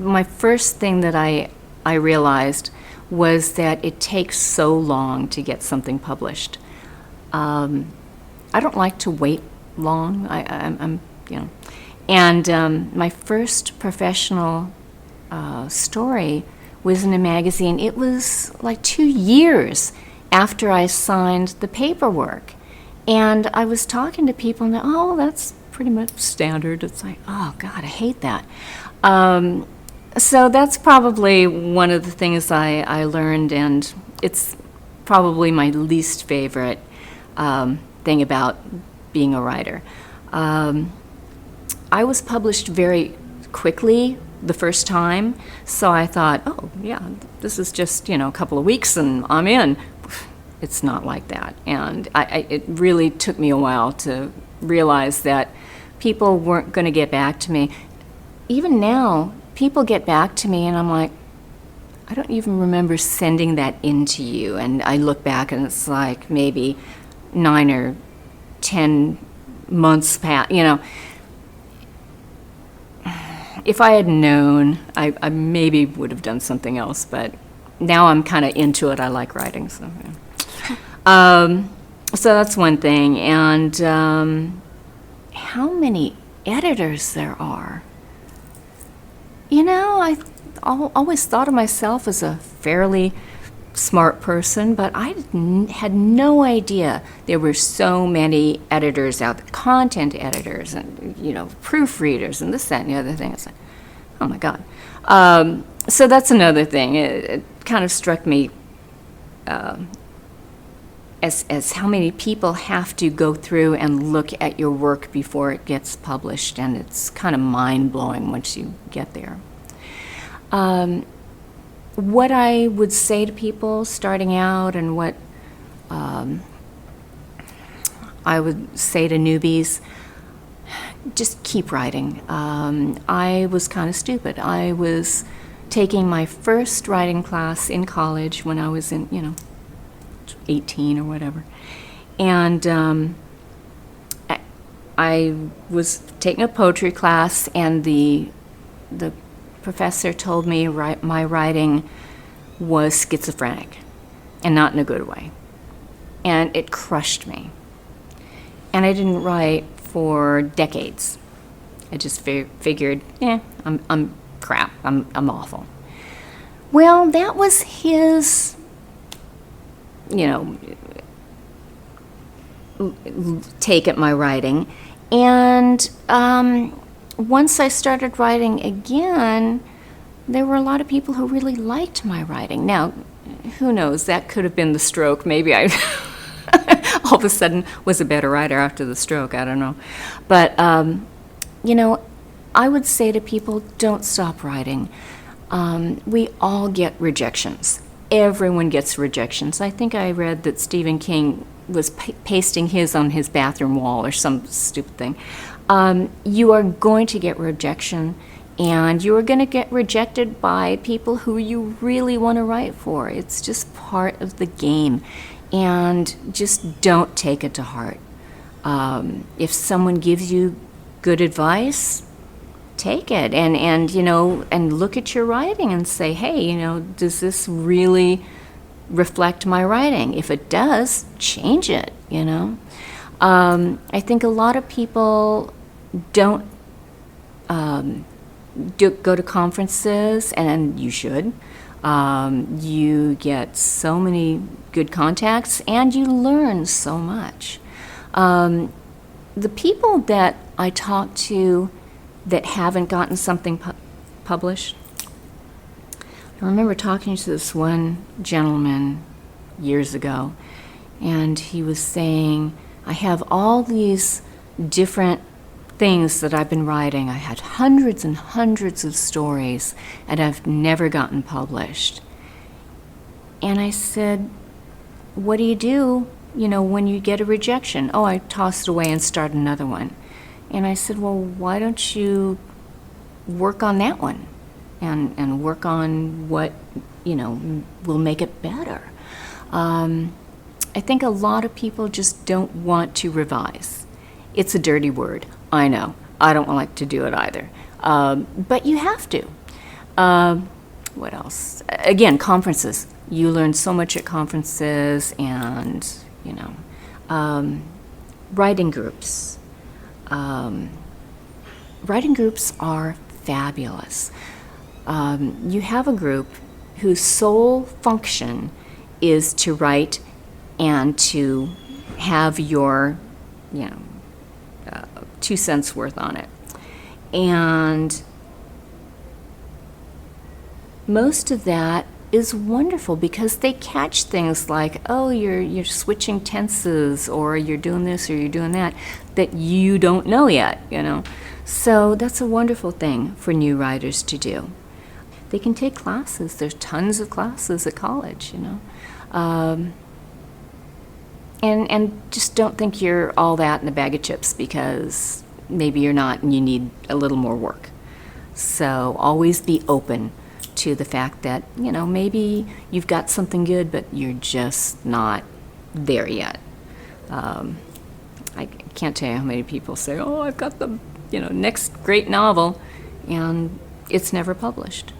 my first thing that I realized was that it takes so long to get something published. I don't like to wait long. I'm And my first professional story was in a magazine. It was like 2 years after I signed the paperwork. And I was talking to people, and oh, that's pretty much standard. It's like, oh, God, I hate that. So that's probably one of the things I learned, and it's probably my least favorite thing about being a writer. I was published very quickly the first time, so I thought, oh, yeah, this is just, a couple of weeks and I'm in. It's not like that. And it really took me a while to realize that people weren't going to get back to me. Even now, people get back to me and I'm like, I don't even remember sending that in to you. And I look back and it's like maybe 9 or 10 months past, If I had known, I maybe would have done something else, but now I'm kind of into it. I like writing, so yeah. So that's one thing. And how many editors there are? I always thought of myself as a fairly smart person, but I had no idea there were so many editors out there, content editors and, proofreaders and this, that, and the other thing. It's like, oh my God. So that's another thing. It kind of struck me as how many people have to go through and look at your work before it gets published, and it's kind of mind-blowing once you get there. What I would say to people starting out and what I would say to newbies, just keep writing. I was kind of stupid. I was taking my first writing class in college when I was in, 18 or whatever. And I was taking a poetry class, and the professor told me my writing was schizophrenic, and not in a good way. And it crushed me. And I didn't write for decades. I just figured, I'm crap. I'm awful. Well, that was his, take at my writing. And once I started writing again, there were a lot of people who really liked my writing. Now, who knows? That could have been the stroke. Maybe I all of a sudden was a better writer after the stroke. I don't know. But, I would say to people, don't stop writing. We all get rejections. Everyone gets rejections. I think I read that Stephen King was pasting his on his bathroom wall or some stupid thing. You are going to get rejection, and you are going to get rejected by people who you really want to write for. It's just part of the game, and just don't take it to heart. If someone gives you good advice, take it and look at your writing and say, hey, does this really reflect my writing? If it does, change it, I think a lot of people don't go to conferences, and you should. You get so many good contacts, and you learn so much. The people that I talk to that haven't gotten something published, I remember talking to this one gentleman years ago, and he was saying, I have all these different things that I've been writing. I had hundreds and hundreds of stories, and I've never gotten published. And I said, what do you do, when you get a rejection? Oh, I toss it away and start another one. And I said, well, why don't you work on that one and work on what, will make it better? I think a lot of people just don't want to revise. It's a dirty word, I know. I don't like to do it either. But you have to. What else? Again, conferences. You learn so much at conferences, and writing groups. Writing groups are fabulous. You have a group whose sole function is to write and to have your, 2 cents worth on it. And most of that is wonderful because they catch things like, oh, you're switching tenses, or you're doing this or you're doing that you don't know yet, So that's a wonderful thing for new writers to do. They can take classes. There's tons of classes at college, And just don't think you're all that in a bag of chips, because maybe you're not and you need a little more work. So always be open to the fact that, maybe you've got something good, but you're just not there yet. I can't tell you how many people say, oh, I've got the, next great novel, and it's never published.